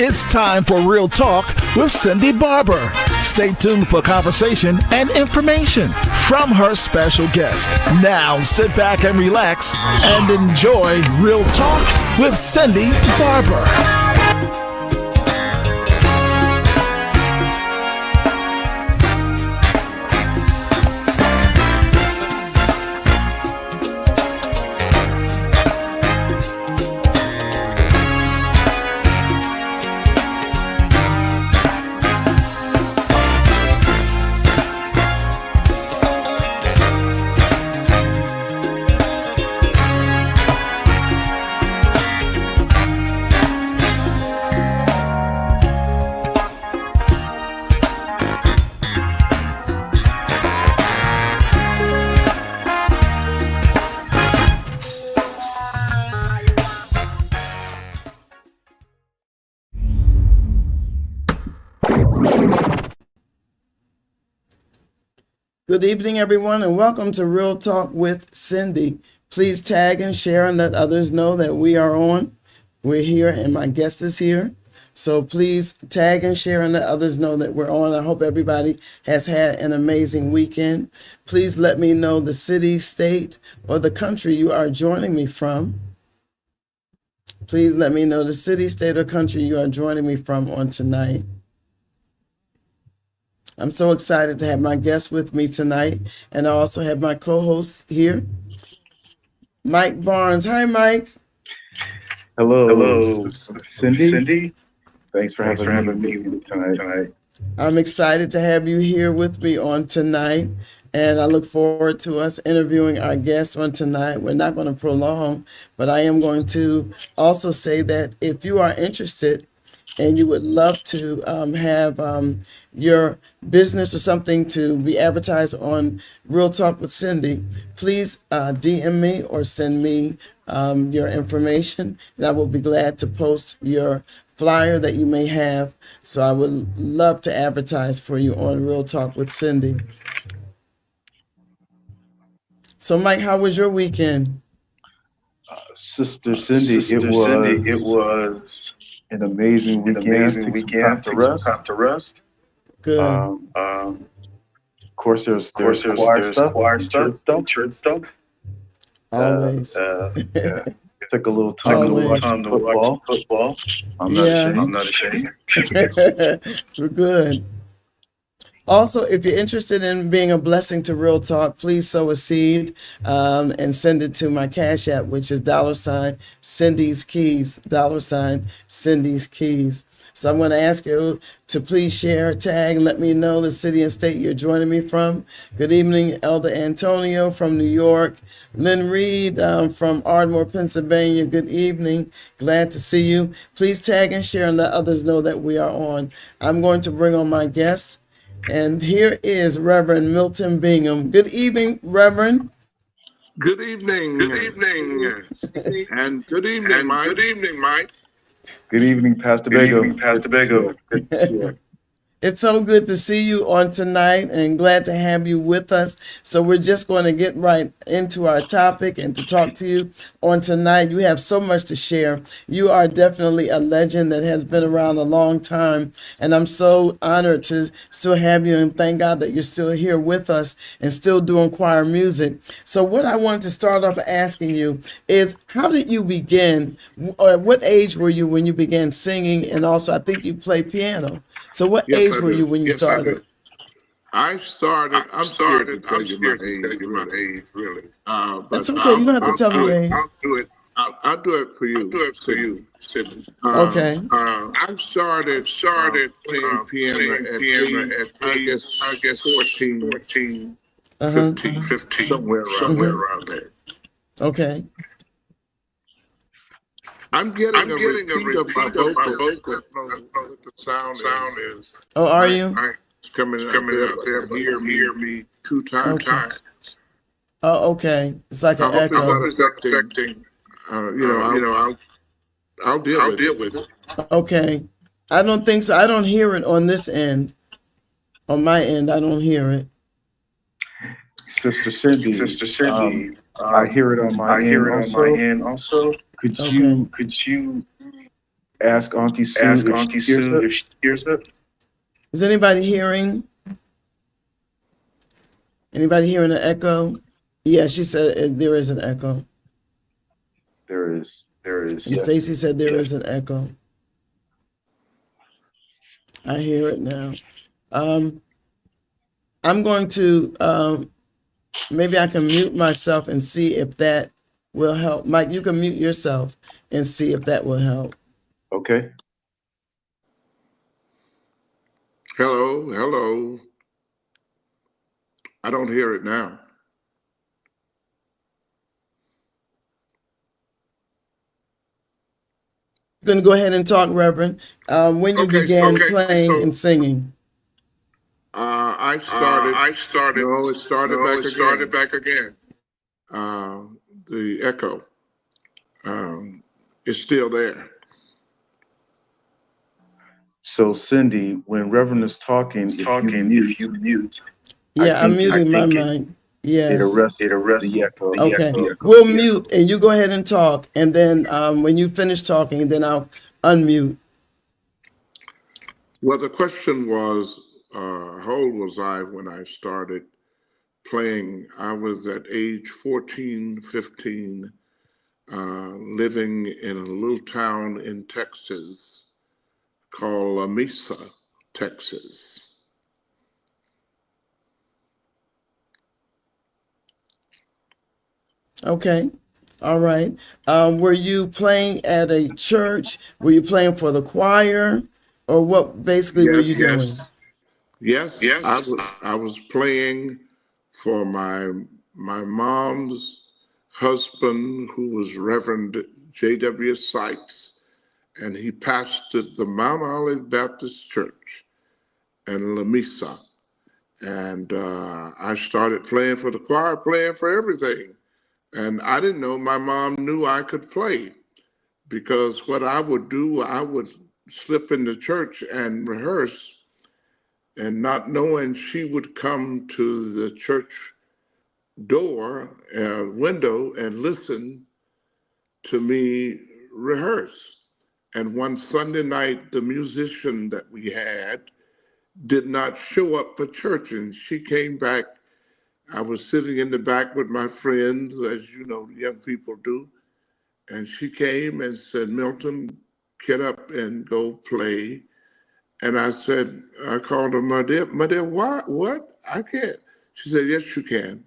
It's time for Real Talk with Cindy Barber. Stay tuned for conversation and information from her special guest. Now sit back and relax and enjoy Real Talk with Cindy Barber. Good evening, everyone, and welcome to Real Talk with Cindy. Please tag and share and let others know that we are on. We're here and my guest is here. So please tag and share and let others know that we're on. I hope everybody has had an amazing weekend. Please let me know the city, state, or the country you are joining me from. Please let me know the city, state, or country you are joining me from on tonight. I'm so excited to have my guest with me tonight, and I also have my co-host here, Mike Barnes. Hi, Mike. Hello, Cindy. Thanks for having me tonight. I'm excited to have you here with me on tonight, and I look forward to us interviewing our guest on tonight. We're not going to prolong, but I am going to also say that if you are interested and you would love to have your business or something to be advertised on Real Talk with Cindy, please DM me or send me your information, and I will be glad to post your flyer that you may have. So I would love to advertise for you on Real Talk with Cindy. So Mike, how was your weekend? Sister Cindy, it was an amazing weekend. Time to rest. Good. Of course, there's choir stuff, church stuff. Always. Yeah. Took a little time to watch football. I'm not ashamed. We're good. Also, if you're interested in being a blessing to Real Talk, please sow a seed and send it to my Cash App, which is $Cindy's Keys, $Cindy's Keys. So I'm going to ask you to please share, tag, and let me know the city and state you're joining me from. Good evening, Elder Antonio from New York. Lynn Reed from Ardmore, Pennsylvania. Good evening. Glad to see you. Please tag and share and let others know that we are on. I'm going to bring on my guest. And here is Reverend Milton Biggham. Good evening, Reverend. Good evening. Good evening. And good evening, Mike. Good evening, Mike. Good evening, Pastor Biggham. It's so good to see you on tonight and glad to have you with us. So we're just going to get right into our topic and to talk to you on tonight. You have so much to share. You are definitely a legend that has been around a long time. And I'm so honored to still have you and thank God that you're still here with us and still doing choir music. So what I wanted to start off asking you is, how did you begin? Or at what age were you when you began singing? And also, I think you play piano. So what age were you when you started? I'm scared to tell you my age, really. That's okay. You don't have to tell me your age. I'll do it for you, Cindy. Okay. I started playing piano at I guess 14, 15, somewhere around there. Okay. I'm getting a repeat of my vocal. I don't know what the sound is. Oh, are you? It's coming out there near me two times. Oh, okay. It's like an echo. I'll deal with it. Okay. I don't think so. I don't hear it on this end. On my end, I don't hear it. Sister Cindy, I hear it on my end also. Could you Ask Auntie Sue if she hears it. Is anybody hearing? Anybody hearing an echo? Yeah, she said there is an echo. There is. And Yes. Stacy said there is an echo. I hear it now. I'm going to, maybe I can mute myself and see if that will help. Mike, you can mute yourself and see if that will help. Okay. Hello, hello. I don't hear it now. You can go ahead and talk, Reverend. When you began playing and singing. I started. No, it started back again. The echo is still there. So Cindy, when Reverend is talking, if you mute. Yeah, I'm muting my mic. Yes. It arrests the echo. Okay. We'll mute and you go ahead and talk. And then when you finish talking, then I'll unmute. Well, the question was, how old was I when I started playing? I was at age 14, 15, living in a little town in Texas called La Mesa, Texas. Okay. All right. Were you playing at a church? Were you playing for the choir? Or what basically were you doing? Yes. I was playing for my mom's husband, who was Reverend J.W. Sykes, and he pastored the Mount Olive Baptist Church in La Mesa. And I started playing for the choir, playing for everything. And I didn't know my mom knew I could play, because what I would do, I would slip into church and rehearse, and not knowing she would come to the church door, window, and listen to me rehearse. And one Sunday night, the musician that we had did not show up for church, and she came back. I was sitting in the back with my friends, as you know, young people do. And she came and said, "Milton, get up and go play." And I said, I called her, my dear, what? I can't. She said, "Yes, you can."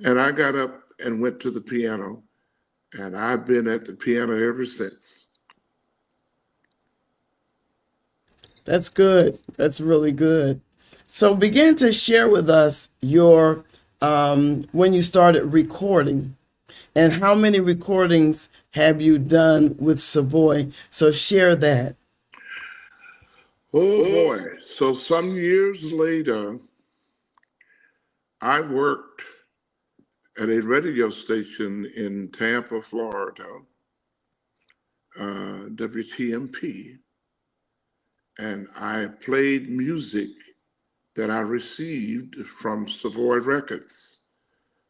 And I got up and went to the piano. And I've been at the piano ever since. That's good. That's really good. So begin to share with us your when you started recording, and how many recordings have you done with Savoy? So share that. Oh boy. So some years later, I worked at a radio station in Tampa, Florida, WTMP, and I played music that I received from Savoy Records.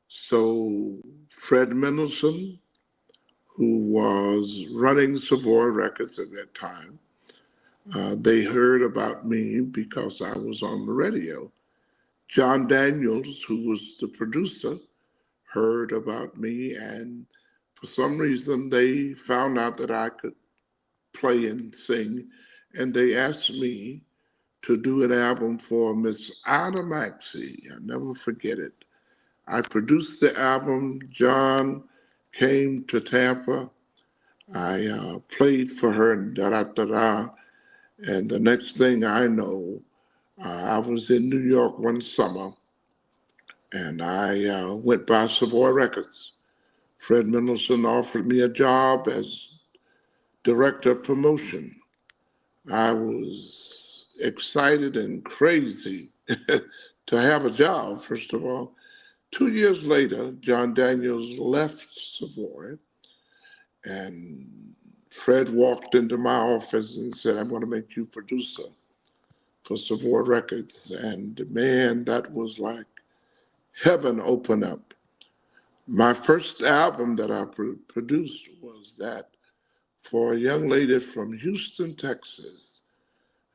So Fred Mendelssohn, who was running Savoy Records at that time, they heard about me because I was on the radio. John Daniels, who was the producer, heard about me, and for some reason they found out that I could play and sing, and they asked me to do an album for Miss Ida Maxey. I'll never forget it. I produced the album. John came to Tampa. I played for her, and da-da-da-da. And the next thing I know, I was in New York one summer, and I went by Savoy Records. Fred Mendelssohn offered me a job as director of promotion. I was excited and crazy to have a job, first of all. 2 years later, John Daniels left Savoy, and Fred walked into my office and said, "I'm going to make you producer for Savoy Records." And man, that was like heaven open up. My first album that I produced was that for a young lady from Houston, Texas,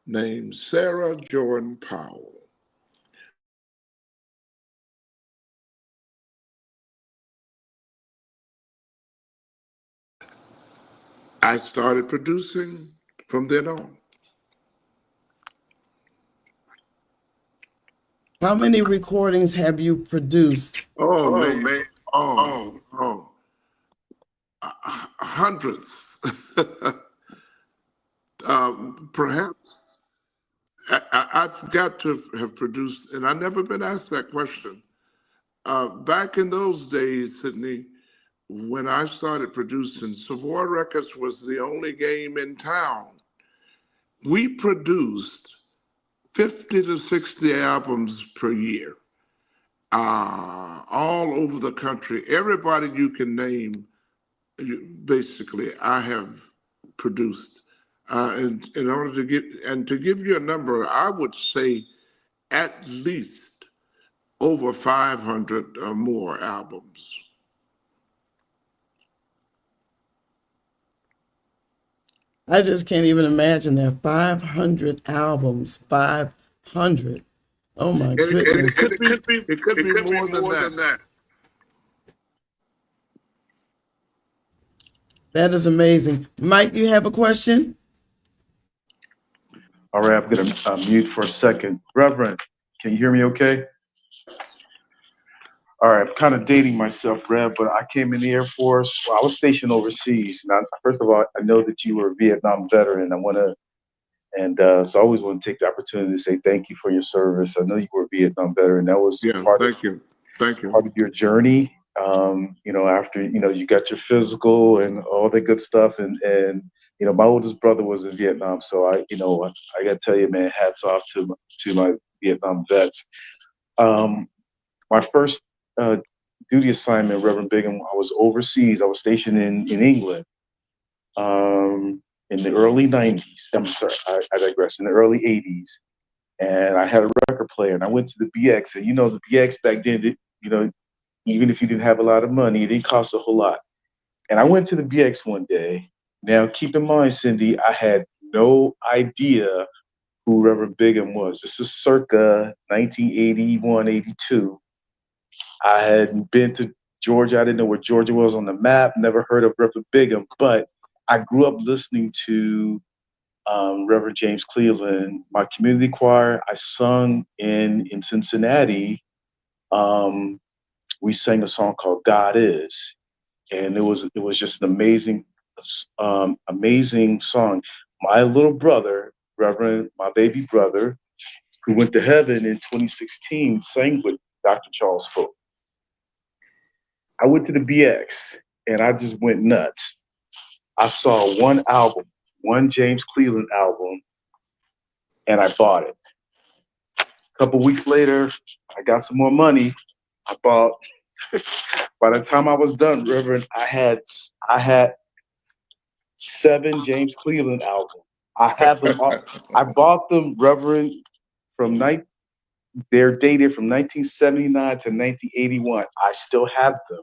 named Sarah Jordan Powell. I started producing from then on. How many recordings have you produced? Oh, man. Hundreds. Perhaps. I've got to have produced, and I've never been asked that question. Back in those days, Sydney, when I started producing, Savoy Records was the only game in town. We produced 50 to 60 albums per year, all over the country. Everybody you can name, basically, I have produced. And in order to give you a number, I would say at least over 500 or more albums. I just can't even imagine that. 500 albums, 500. Oh my goodness. It could be more than that. That is amazing. Mike, you have a question? All right, I'm going to mute for a second. Reverend, can you hear me okay? All right, I'm kind of dating myself, Rev, but I came in the Air Force. Well, I was stationed overseas. Now, first of all, I know that you were a Vietnam veteran. So I always want to take the opportunity to say thank you for your service. I know you were a Vietnam veteran. That was Thank you. Part of your journey. After you got your physical and all the good stuff, and my oldest brother was in Vietnam, so I got to tell you, man, hats off to my Vietnam vets. My first duty assignment, Reverend Biggham, I was overseas. I was stationed in England in the early 90s. I'm sorry, I digress. In the early 80s, and I had a record player, and I went to the BX, and the BX back then, even if you didn't have a lot of money, it didn't cost a whole lot. And I went to the BX one day. Now, keep in mind, Cindy, I had no idea who Reverend Biggham was. This is circa 1981, 82. I hadn't been to Georgia. I didn't know where Georgia was on the map, never heard of Reverend Biggham, but I grew up listening to Reverend James Cleveland. My community choir, I sung in Cincinnati. We sang a song called God Is, and it was just an amazing song. My little brother, Reverend, my baby brother, who went to heaven in 2016, sang with Dr. Charles Folk. I went to the BX and I just went nuts. I saw one James Cleveland album, and I bought it. A couple weeks later, I got some more money. I bought. By the time I was done, Reverend, I had 7 James Cleveland albums. I have them all. I bought them, Reverend, they're dated from 1979 to 1981. I still have them.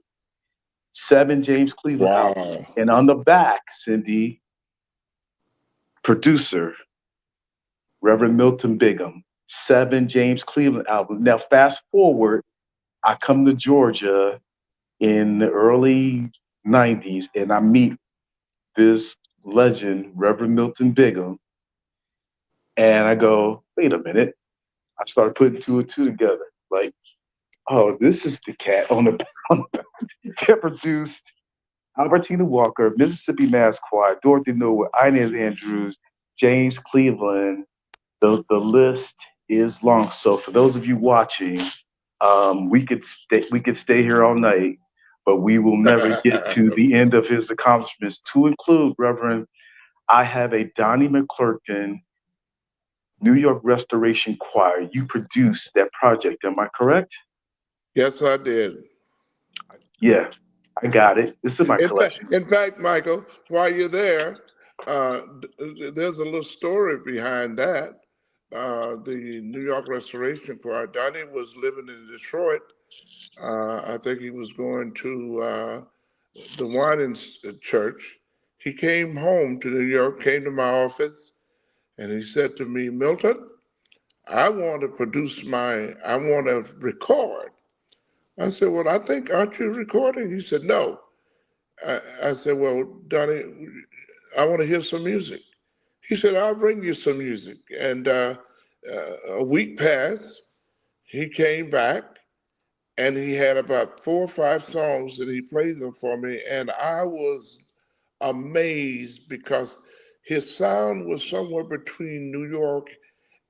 7 James Cleveland albums. And on the back, Cindy, producer, Reverend Milton Biggham, 7 James Cleveland albums. Now, fast forward, I come to Georgia in the early 90s, and I meet this legend, Reverend Milton Biggham, and I go, wait a minute. I started putting 2 and 2 together. Like, oh, this is the cat on the that produced Albertina Walker, Mississippi Mass Choir, Dorothy Norwood, Inez Andrews, James Cleveland. The list is long. So for those of you watching, we could stay here all night, but we will never get to the end of his accomplishments. To include, Reverend, I have a Donnie McClurkin New York Restoration Choir. You produced that project, am I correct? Yes, I did. Yeah, I got it. This is my collection. In fact, Michael, while you're there, there's a little story behind that. The New York Restoration Choir, Donnie was living in Detroit. I think he was going to the Winans Church. he came home to New York, came to my office, and he said to me, Milton, I want to record. I said, well, aren't you recording? He said, no. I said, well, Donnie, I want to hear some music. He said, I'll bring you some music. And a week passed. He came back and he had about 4 or 5 songs and he played them for me. And I was amazed because his sound was somewhere between New York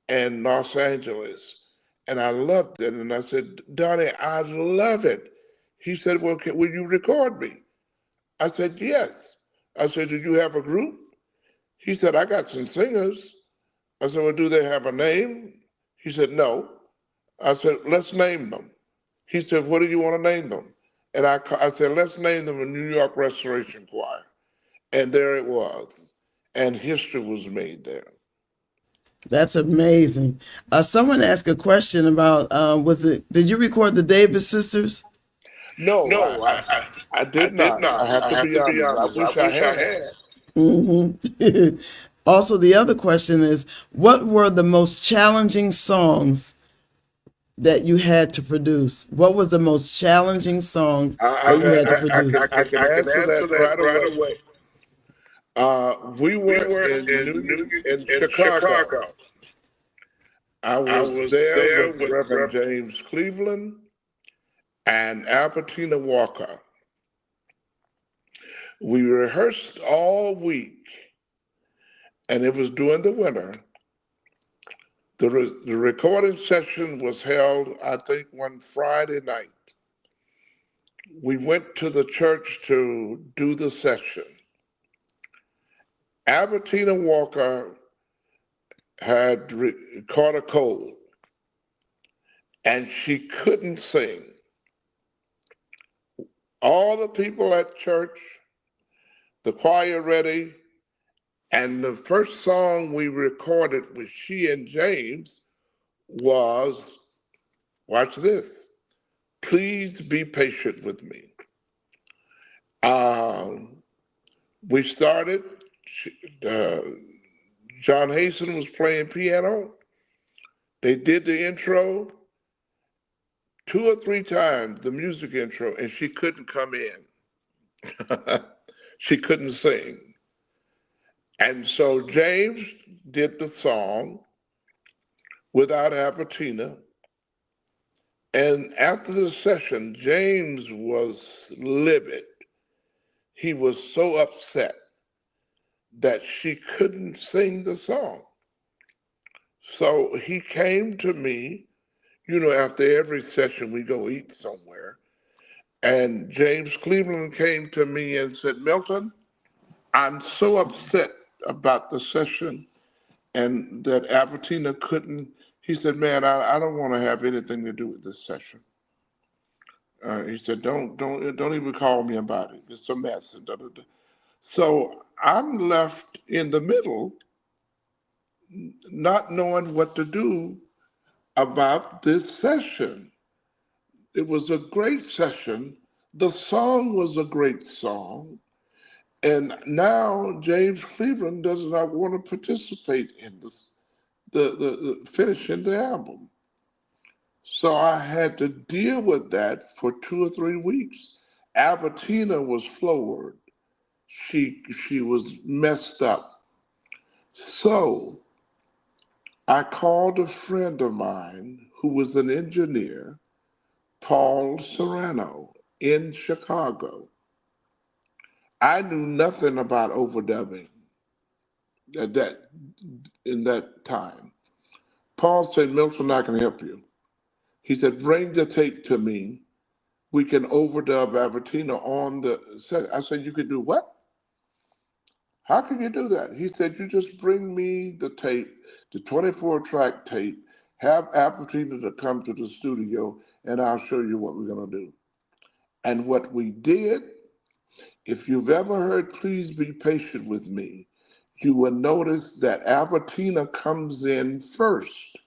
and Los Angeles. And I loved it. And I said, Donnie, I love it. He said, well, will you record me? I said, yes. I said, do you have a group? He said, I got some singers. I said, well, do they have a name? He said, no. I said, let's name them. He said, what do you want to name them? And I said, let's name them a New York Restoration Choir. And there it was. And history was made there. That's amazing. Someone asked a question about, did you record the Davis sisters? No, I did not. I have to be honest. I wish I had. Mm-hmm. Also, the other question is, what were the most challenging songs that you had to produce? What was the most challenging song that you had to produce? I can answer that right away. We were in Chicago. I was there with Reverend James Cleveland and Albertina Walker. We rehearsed all week, and it was during the winter. The recording session was held, I think, one Friday night. We went to the church to do the session. Albertina Walker had caught a cold, and she couldn't sing. All the people at church, the choir ready, and the first song we recorded with she and James was, watch this, Please Be Patient With Me. We started, John Hasten was playing piano. They did the intro 2 or 3 times, the music intro, and she couldn't come in. She couldn't sing. And so James did the song without Albertina. And after the session, James was livid. He was so upset that she couldn't sing the song. So he came to me, after every session we go eat somewhere. And James Cleveland came to me and said, Milton, I'm so upset about the session and that Albertina couldn't. He said, man, I don't want to have anything to do with this session. He said, don't even call me about it. It's a mess. And da, da, da. So I'm left in the middle, not knowing what to do about this session. It was a great session. The song was a great song. And now James Cleveland does not want to participate in this, the finishing the album. So I had to deal with that for 2 or 3 weeks. Albertina was floored. She was messed up. So I called a friend of mine who was an engineer, Paul Serrano, in Chicago. I knew nothing about overdubbing in that time. Paul said, Milton, I can help you. He said, bring the tape to me. We can overdub Albertina on the set. I said, you could do what? How can you do that? He said, you just bring me the tape, the 24-track tape, have Albertina to come to the studio, and I'll show you what we're going to do. And what we did, if you've ever heard Please Be Patient With Me, you will notice that Albertina comes in first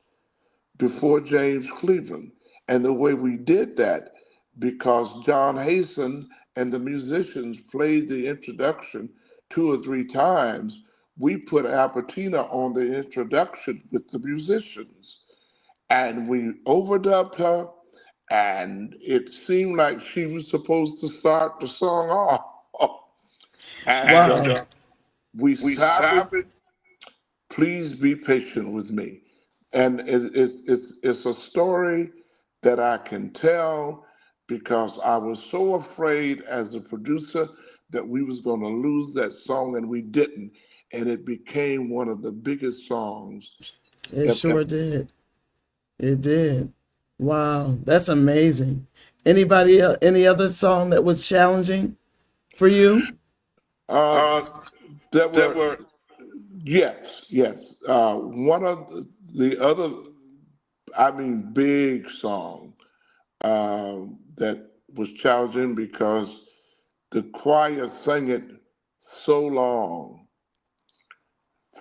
before James Cleveland. And the way we did that, because John Hasten and the musicians played the introduction 2 or 3 times, we put Albertina on the introduction with the musicians. And we overdubbed her, and it seemed like she was supposed to start the song off. And Wow. we started, please be patient with me. And it's a story that I can tell because I was so afraid as a producer that we was going to lose that song, and we didn't. And it became one of the biggest songs. It sure did. It did. Wow, that's amazing. Anybody else, any other song that was challenging for you? That were Yes, yes. One of the other, I mean, big song that was challenging because the choir sang it so long.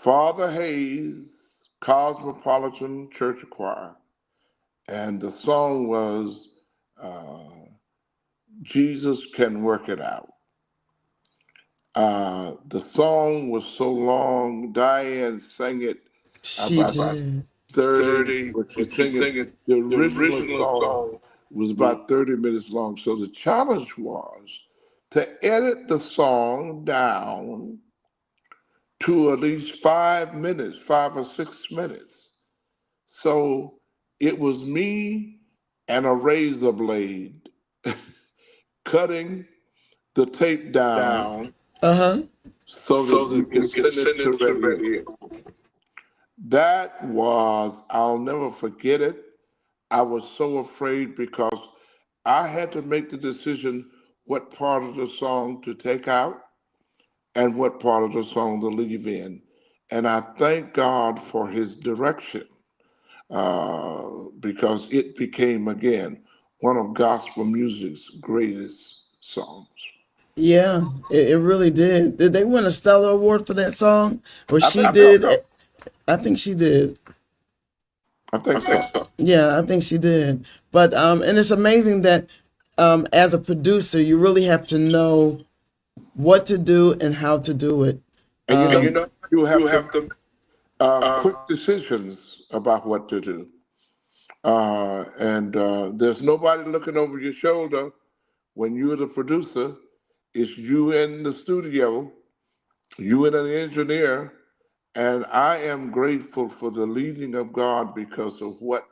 Father Hayes, Cosmopolitan Church Choir, and the song was Jesus Can Work It Out. The song was so long, Diane sang it She about did. 30, but she sang it, the original song was about 30 minutes long. So the challenge was to edit the song down to at least 5 minutes, 5 or 6 minutes. So it was me and a razor blade cutting the tape down Uh-huh. so that we could send it to radio. That was, I'll never forget it. I was so afraid because I had to make the decision what part of the song to take out and what part of the song to leave in. And I thank God for his direction because it became, again, one of gospel music's greatest songs. Yeah, it really did. Did they win a Stellar Award for that song? Or I she think so. did? I think she did. I think so. Yeah, I think she did. But and it's amazing that as a producer, you really have to know what to do and how to do it. And you have to quick decisions about what to do. And there's nobody looking over your shoulder when you're the producer. It's you in the studio, you and an engineer. And I am grateful for the leading of God because of what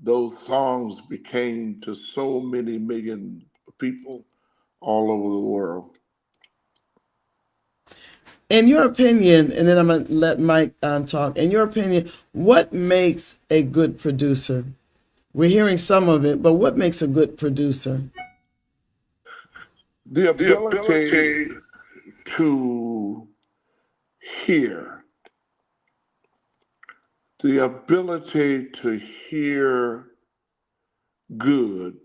those songs became to so many million people all over the world. In your opinion, and then I'm going to let Mike talk. In your opinion, what makes a good producer? We're hearing some of it, but what makes a good producer? The ability to hear, the ability to hear good.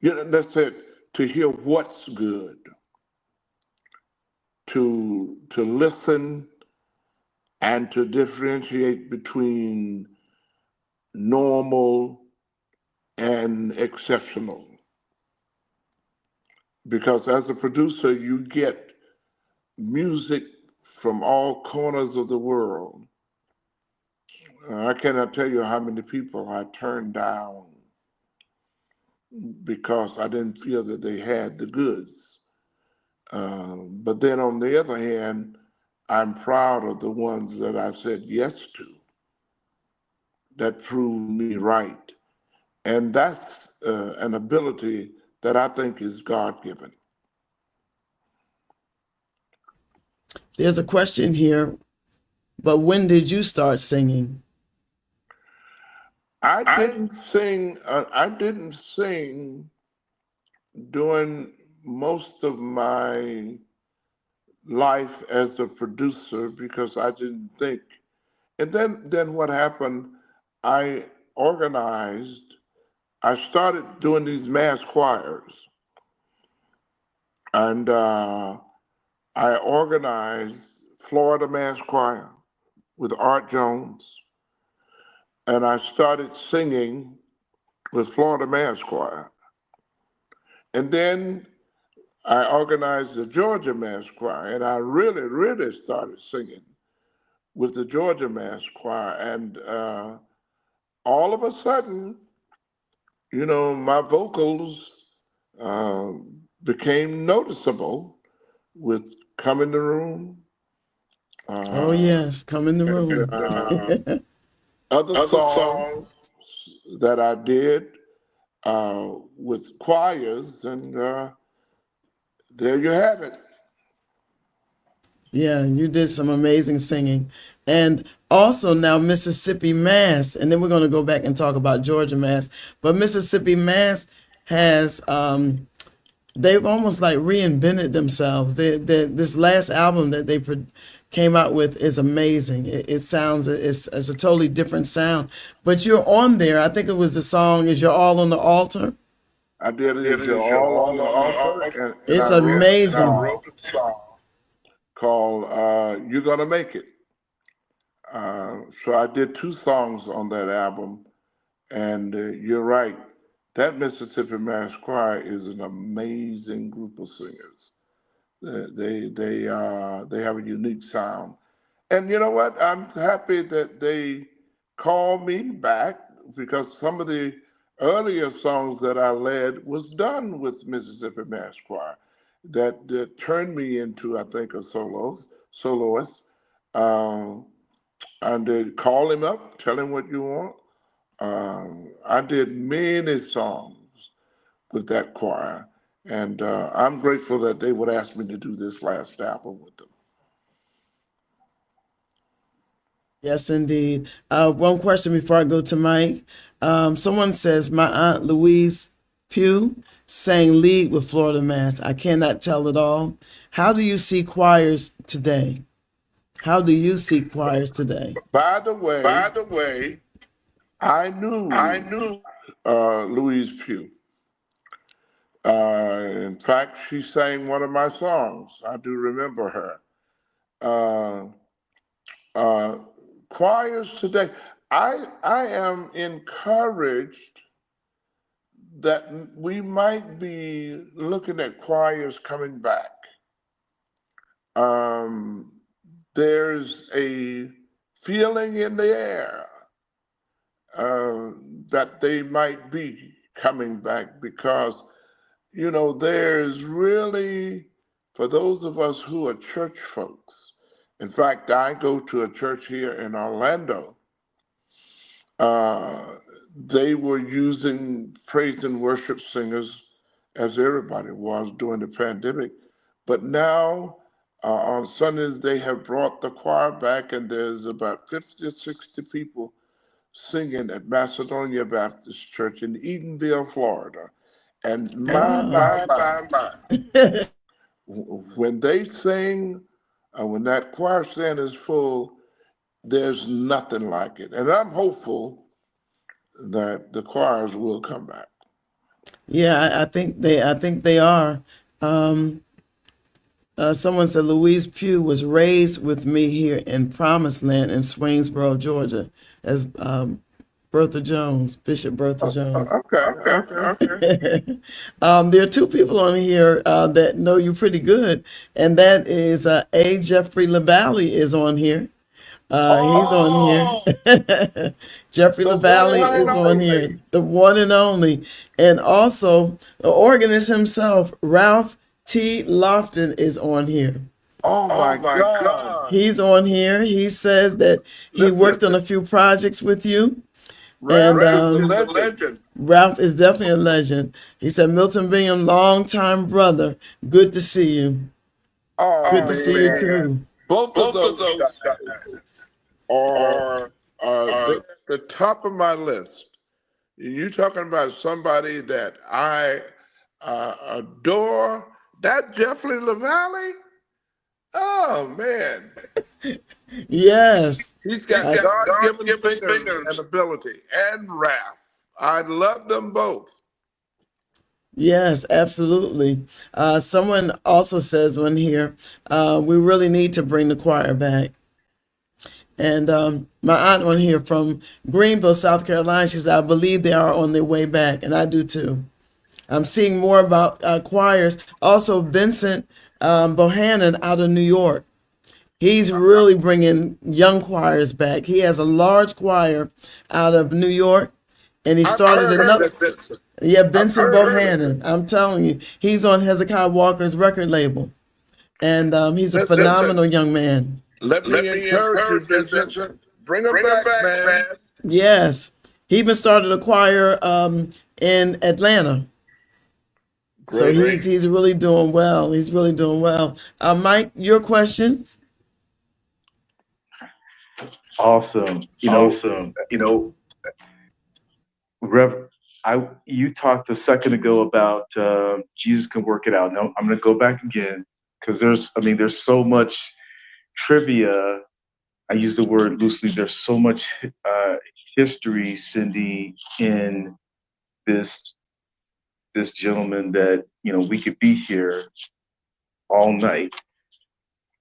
That's it, to hear what's good, to listen and to differentiate between normal and exceptional. Because as a producer, you get music from all corners of the world. I cannot tell you how many people I turned down because I didn't feel that they had the goods. But then on the other hand, I'm proud of the ones that I said yes to that proved me right. And that's an ability that I think is God-given. There's a question here, but when did you start singing? I didn't sing. I didn't sing during most of my life as a producer because I didn't think. And then what happened? I organized. I started doing these mass choirs, and I organized Florida Mass Choir with Art Jones, and I started singing with Florida Mass Choir. And then I organized the Georgia Mass Choir, and I really, really started singing with the Georgia Mass Choir. And all of a sudden, my vocals became noticeable with Come in the Room. Oh yes, come in the room. Other songs that I did with choirs, and there you have it. Yeah, you did some amazing singing. And also now Mississippi Mass, and then we're going to go back and talk about Georgia Mass. But Mississippi Mass has, they've almost like reinvented themselves. This last album that they came out with is amazing. It sounds, it's a totally different sound. But you're on there. I think it was the song, Is You're All on the Altar? I did it all on the altar, and It's I wrote a amazing. song called "You're Gonna Make It." So I did 2 songs on that album, and you're right. That Mississippi Mass Choir is an amazing group of singers. They have a unique sound, and you know what? I'm happy that they called me back because some of the earlier songs that I led was done with Mississippi Mass Choir. That turned me into, I think, a soloist. Um, and they call him up, tell him what you want. I did many songs with that choir, and I'm grateful that they would ask me to do this last album with them. Yes, indeed. One question before I go to Mike. Someone says, my Aunt Louise Pugh sang lead with Florida Mass. I cannot tell it all. How do you see choirs today? How do you see choirs today? By the way, I knew Louise Pugh. In fact, she sang one of my songs. I do remember her. Choirs today, I am encouraged that we might be looking at choirs coming back. There's a feeling in the air that they might be coming back because, there's really, for those of us who are church folks, in fact, I go to a church here in Orlando. They were using praise and worship singers as everybody was during the pandemic. But now on Sundays, they have brought the choir back, and there's about 50 or 60 people singing at Macedonia Baptist Church in Edenville, Florida. And my. When they sing, when that choir stand is full, there's nothing like it. And I'm hopeful that the choirs will come back. Yeah, I think they are. Someone said Louise Pugh was raised with me here in Promised Land in Swainsboro, Georgia, as Bertha Jones, Bishop Bertha Jones. Okay. There are 2 people on here that know you pretty good, and that is A. Jeffrey LaValle is on here. He's on here. Jeffrey LaValle is on here, the one and only. And also, the organist himself, Ralph T. Lofton, is on here. Oh my God. He's on here. He says that he worked on a few projects with you. Ralph is a legend. Ralph is definitely a legend. He said, Milton Biggham, longtime brother. Good to see you. Oh, Good to see you too. Both of those guys are the top of my list. You're talking about somebody that I adore. That Jeffrey LaValle? Oh, man. Yes. He's got God-given fingers and ability. And Ralph. I love them both. Yes, absolutely. Someone also says on here, we really need to bring the choir back. And my aunt on here from Greenville, South Carolina, she says, I believe they are on their way back. And I do too. I'm seeing more about choirs. Also, Vincent Bohannon out of New York. He's really bringing young choirs back. He has a large choir out of New York, and he started another. Yeah, Vincent Bohannon. I'm telling you, he's on Hezekiah Walker's record label, and he's a phenomenal young man. Let me encourage you, Vincent. Bring him back, man. Yes, he even started a choir in Atlanta. So he's really doing well. He's really doing well. Mike, your questions? Awesome. Rev, you talked a second ago about Jesus can work it out. No, I'm going to go back again because there's so much trivia. I use the word loosely. There's so much history, Cindy, in this gentleman that we could be here all night.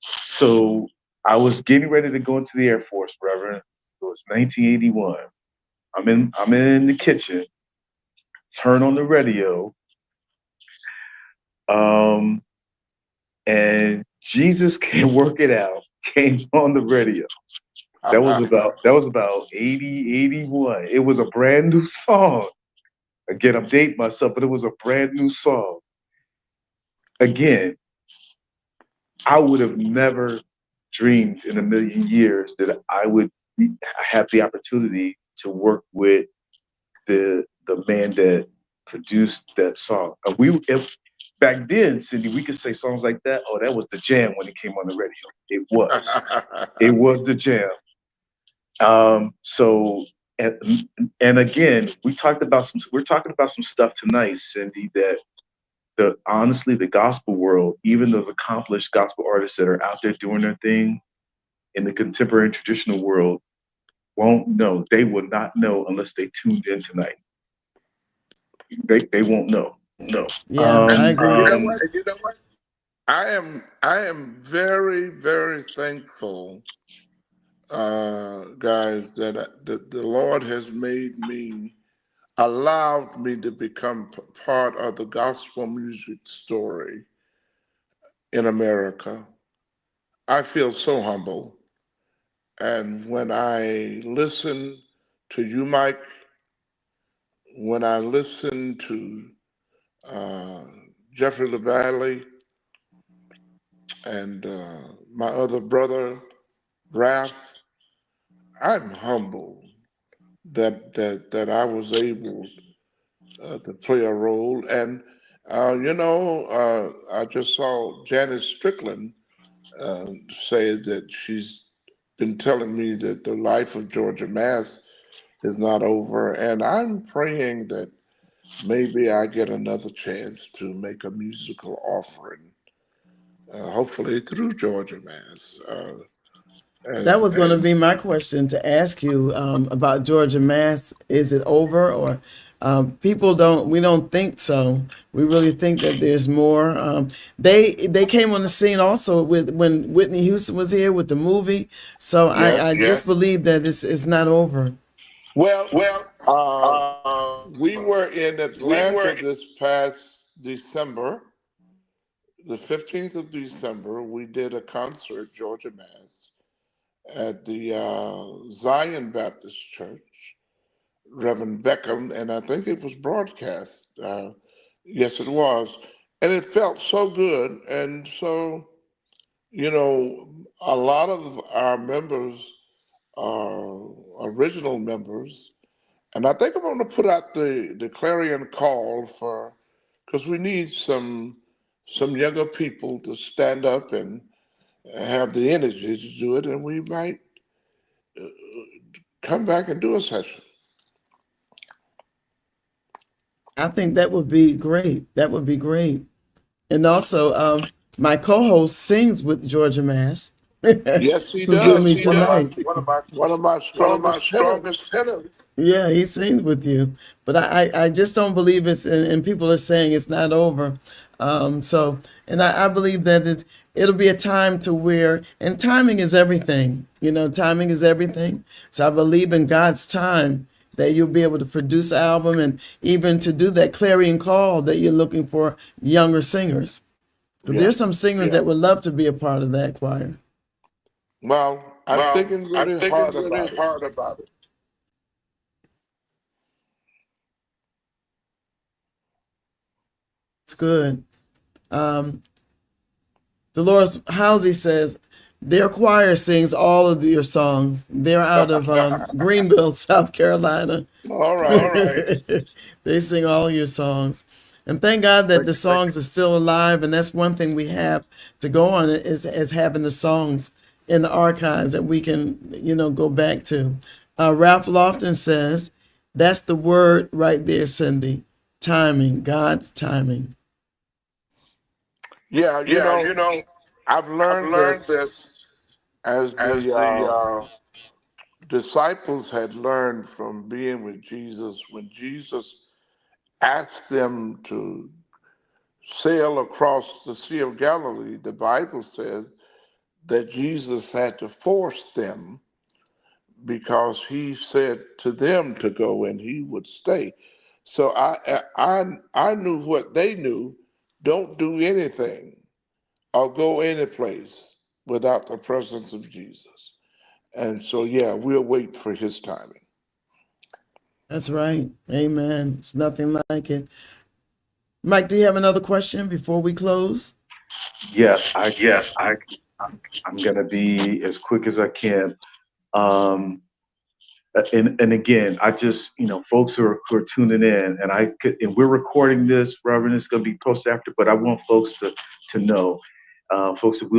So I was getting ready to go into the Air Force, Reverend. It was 1981. I'm in the kitchen, turn on the radio, and Jesus Can Work It Out came on the radio. That was about 80, 81. It was a brand new song. Again, I'm dating myself, but it was a brand new song. Again, I would have never dreamed in a million years that I would have the opportunity to work with the man that produced that song. Back then, Cindy, we could say songs like that. Oh, that was the jam when it came on the radio. It was the jam. So and again, we're talking about some stuff tonight, Cindy, that honestly, the gospel world, even those accomplished gospel artists that are out there doing their thing in the contemporary traditional world won't know. They will not know unless they tuned in tonight. They won't know. No. Yeah, I agree. You know what? I am very, very thankful, guys, that the Lord has allowed me to become part of the gospel music story in America. I feel so humble. And when I listen to you, Mike, when I listen to Jeffrey LaValle and my other brother, Ralph, I'm humbled that I was able to play a role. And, I just saw Janice Strickland say that she's been telling me that the life of Georgia Mass is not over. And I'm praying that maybe I get another chance to make a musical offering, hopefully through Georgia Mass. That was going to be my question to ask you about Georgia Mass. Is it over, or we don't think so. We really think that there's more. They came on the scene also when Whitney Houston was here with the movie. So I just believe that it's not over. Well, we were in Atlanta this past December, the 15th of December. We did a concert, Georgia Mass, at the Zion Baptist Church, Reverend Beckham, and I think it was broadcast. Yes, it was. And it felt so good. And so, a lot of our members are original members. And I think I'm going to put out the clarion call because we need some younger people to stand up and have the energy to do it. And we might come back and do a session. I think that would be great. That would be great. And also, my co-host sings with Georgia Mass. Yes, he Who's does. with me tonight. One of my strongest tenors. Yeah, he sings with you. But I just don't believe and people are saying it's not over. And I believe that it'll be a time to where, and timing is everything. Timing is everything. So I believe in God's time that you'll be able to produce an album and even to do that clarion call that you're looking for younger singers. Because there's some singers that would love to be a part of that choir. Well, I'm thinking really hard about it. It's good. Dolores Halsey says, their choir sings all of your songs. They're out of Greenville, South Carolina. All right. They sing all your songs. And thank God that the songs are still alive. And that's one thing we have to go on is having the songs in the archives that we can, go back to. Ralph Lofton says, that's the word right there, Cindy. Timing, God's timing. Yeah, you know, I've learned this as the disciples had learned from being with Jesus. When Jesus asked them to sail across the Sea of Galilee, the Bible says that Jesus had to force them because he said to them to go and he would stay. So I knew what they knew. Don't do anything or go any place without the presence of Jesus. And so, yeah, we'll wait for his timing. That's right. Amen. It's nothing like it. Mike, do you have another question before we close? Yes, I'm gonna be as quick as I can. And again, I just, folks who are tuning in, and we're recording this, Reverend, it's going to be post after, but I want folks to know, folks that we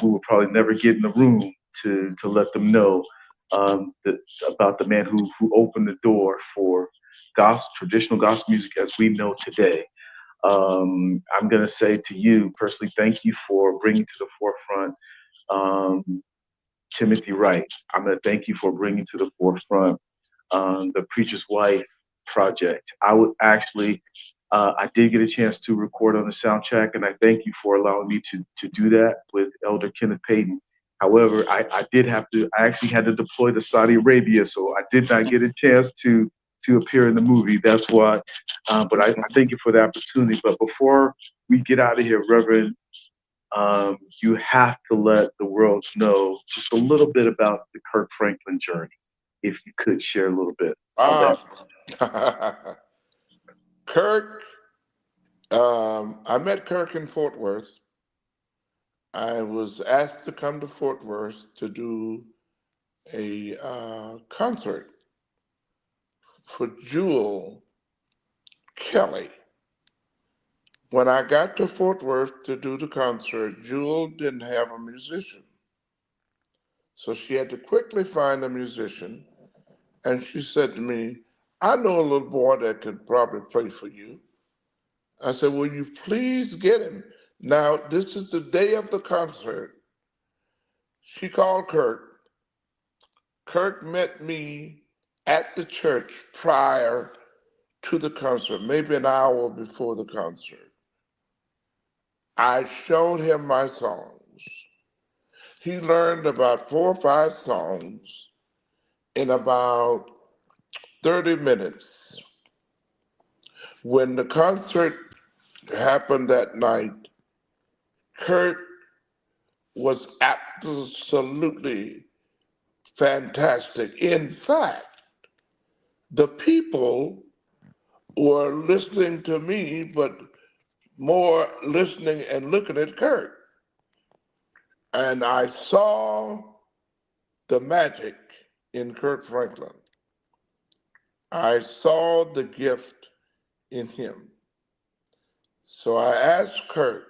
will probably never get in the room to let them know about the man who opened the door for traditional gospel music as we know today. I'm going to say to you personally, thank you for bringing to the forefront Timothy Wright. I'm going to thank you for bringing to the forefront the Preacher's Wife project. I did get a chance to record on the soundtrack, and I thank you for allowing me to do that with Elder Kenneth Payton. However, I actually had to deploy to Saudi Arabia, so I did not get a chance to appear in the movie. That's why, but I thank you for the opportunity. But before we get out of here, Reverend, you have to let the world know just a little bit about the Kirk Franklin journey, if you could share a little bit. Kirk, I met Kirk in Fort Worth. I was asked to come to Fort Worth to do a concert for Jewel Kelly. When I got to Fort Worth to do the concert, Jewel didn't have a musician. So she had to quickly find a musician. And she said to me, I know a little boy that could probably play for you. I said, will you please get him? Now, this is the day of the concert. She called Kirk. Kirk met me at the church prior to the concert, maybe an hour before the concert. I showed him my songs. He learned about 4 or 5 songs in about 30 minutes. When the concert happened that night, Kirk was absolutely fantastic. In fact, the people were listening to me, but more listening and looking at Kirk. And I saw the magic in Kirk Franklin. I saw the gift in him. So I asked Kirk,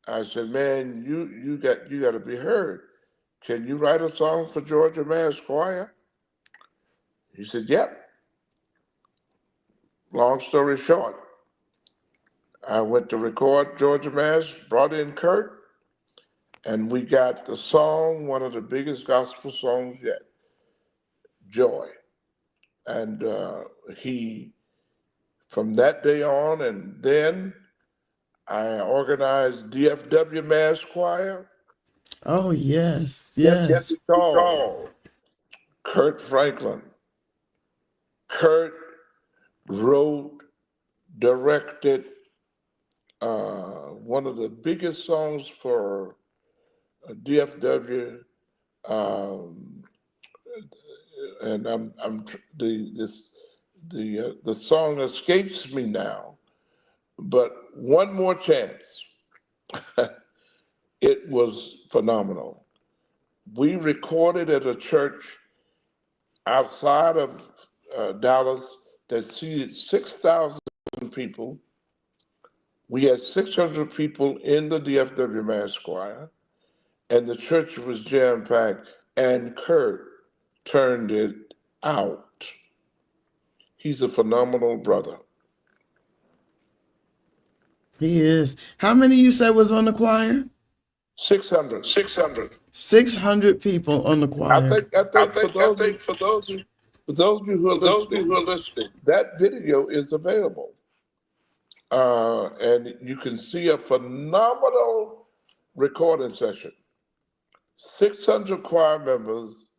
I said, man, you got to be heard. Can you write a song for Georgia Mass Choir? He said, yep. Long story short, I went to record Georgia Mass, brought in Kirk, and we got the song, one of the biggest gospel songs yet, Joy. And he, from that day on, and then I organized DFW Mass Choir. Oh, yes. Yes, we called Kurt Franklin. Kurt wrote, directed one of the biggest songs for DFW, um, and the song escapes me now. But One More Chance, it was phenomenal. We recorded at a church outside of Dallas that seated 6,000 people. We had 600 people in the DFW Mass Choir, and the church was jam-packed, and Kurt turned it out. He's a phenomenal brother. He is. How many you said was on the choir? 600. 600 people on the choir. I think for those of you who are listening, that video is available. And you can see a phenomenal recording session. 600 choir members,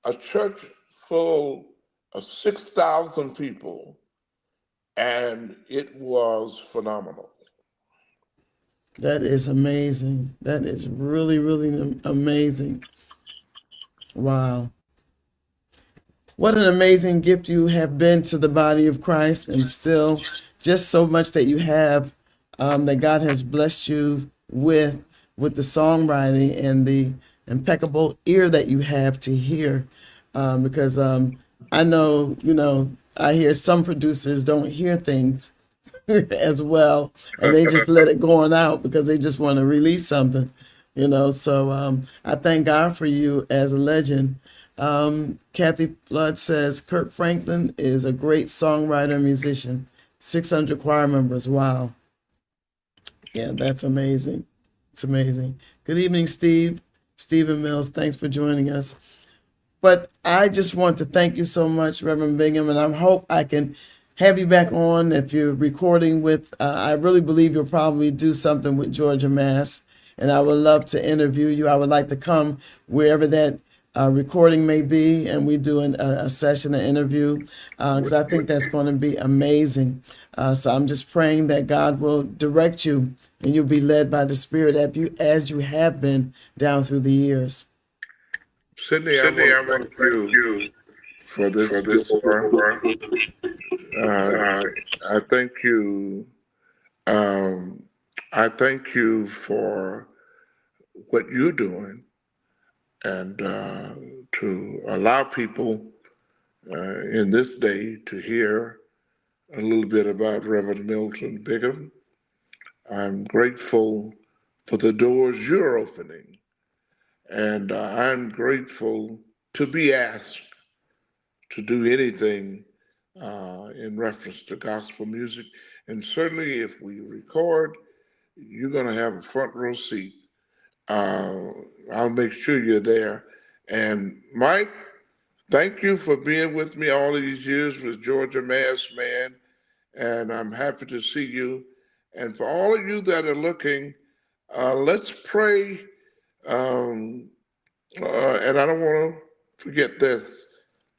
a church full of 6,000 people, and it was phenomenal. That is amazing. That is really, really amazing. Wow. What an amazing gift you have been to the body of Christ, and still just so much that you have, that God has blessed you with the songwriting and the impeccable ear that you have to hear. Because I know, I hear some producers don't hear things as well, and they just let it go on out because they just want to release something, So I thank God for you as a legend. Kathy Blood says Kirk Franklin is a great songwriter and musician. 600 choir members. Wow. Yeah, that's amazing. It's amazing. Good evening, Stephen Mills. Thanks for joining us. But I just want to thank you so much, Reverend Bingham, and I hope I can have you back on if you're recording with, I really believe you'll probably do something with Georgia Mass, and I would love to interview you. I would like to come wherever that recording may be, and we do a session, an interview, because I think that's going to be amazing. So I'm just praying that God will direct you, and you'll be led by the Spirit as you have been down through the years. Sydney, I want to thank you for this work. I thank you. I thank you for what you're doing, and to allow people in this day to hear a little bit about Reverend Milton Biggham. I'm grateful for the doors you're opening, and I'm grateful to be asked to do anything in reference to gospel music. And certainly if we record, you're going to have a front row seat. I'll make sure you're there. And Mike, thank you for being with me all of these years with Georgia Mass, man. And I'm happy to see you. And for all of you that are looking, let's pray. And I don't want to forget this.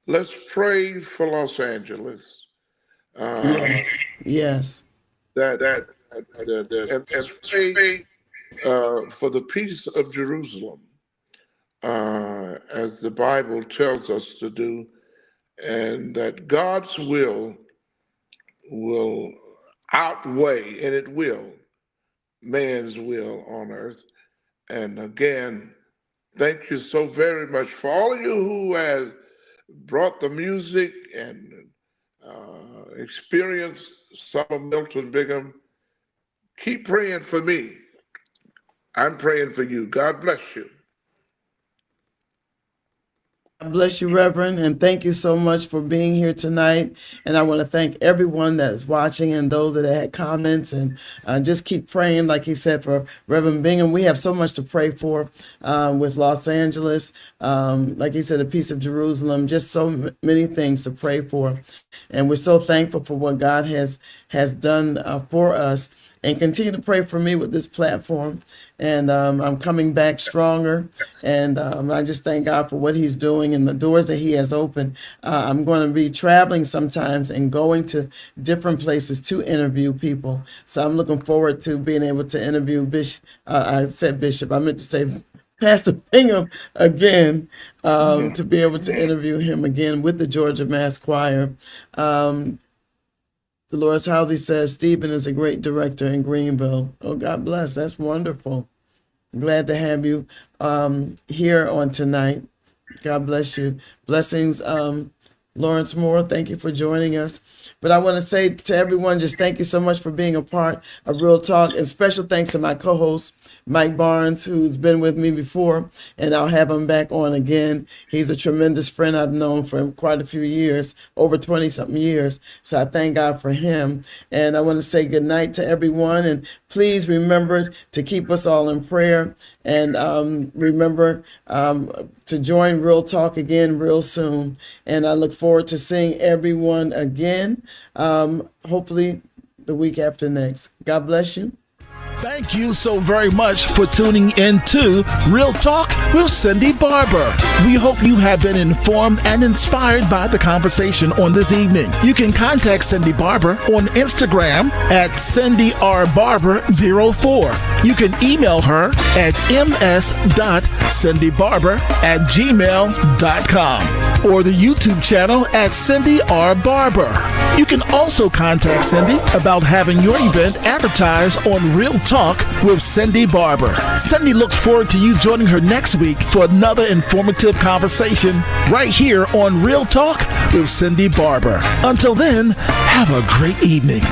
Let's pray for Los Angeles. Yes. And pray for the peace of Jerusalem, as the Bible tells us to do, and that God's will outweigh, and it will, man's will on earth. And again, thank you so very much for all of you who have brought the music and experienced some of Milton Biggham. Keep praying for me. I'm praying for you. God bless you. God bless you, Reverend, and thank you so much for being here tonight. And I want to thank everyone that is watching and those that had comments, and just keep praying, like he said, for Reverend Bingham. We have so much to pray for with Los Angeles. Like he said, the peace of Jerusalem, just so many things to pray for. And we're so thankful for what God has done for us. and continue to pray for me with this platform. And I'm coming back stronger. And I just thank God for what he's doing and the doors that he has opened. I'm going to be traveling sometimes and going to different places to interview people. So I'm looking forward to being able to interview Bishop. I said Bishop. I meant to say Pastor Bingham again, to be able to interview him again with the Georgia Mass Choir. Dolores Housey says Stephen is a great director in Greenville. Oh, God bless. That's wonderful. Glad to have you here on tonight. God bless you. Blessings, Lawrence Moore. Thank you for joining us. But I want to say to everyone, just thank you so much for being a part of Real Talk. And special thanks to my co-host, Mike Barnes, who's been with me before, and I'll have him back on again. He's a tremendous friend I've known for quite a few years, over 20-something years. So I thank God for him. And I want to say good night to everyone. And please remember to keep us all in prayer. And remember to join Real Talk again real soon. And I look forward to seeing everyone again, hopefully the week after next. God bless you. Thank you so very much for tuning in to Real Talk with Cindy Barber. We hope you have been informed and inspired by the conversation on this evening. You can contact Cindy Barber on Instagram at CindyRBarber04. You can email her at ms.cindybarber@gmail.com or the YouTube channel at Cindy R. Barber. You can also contact Cindy about having your event advertised on Real Talk with Cindy Barber. Cindy looks forward to you joining her next week for another informative conversation right here on Real Talk with Cindy Barber. Until then, have a great evening.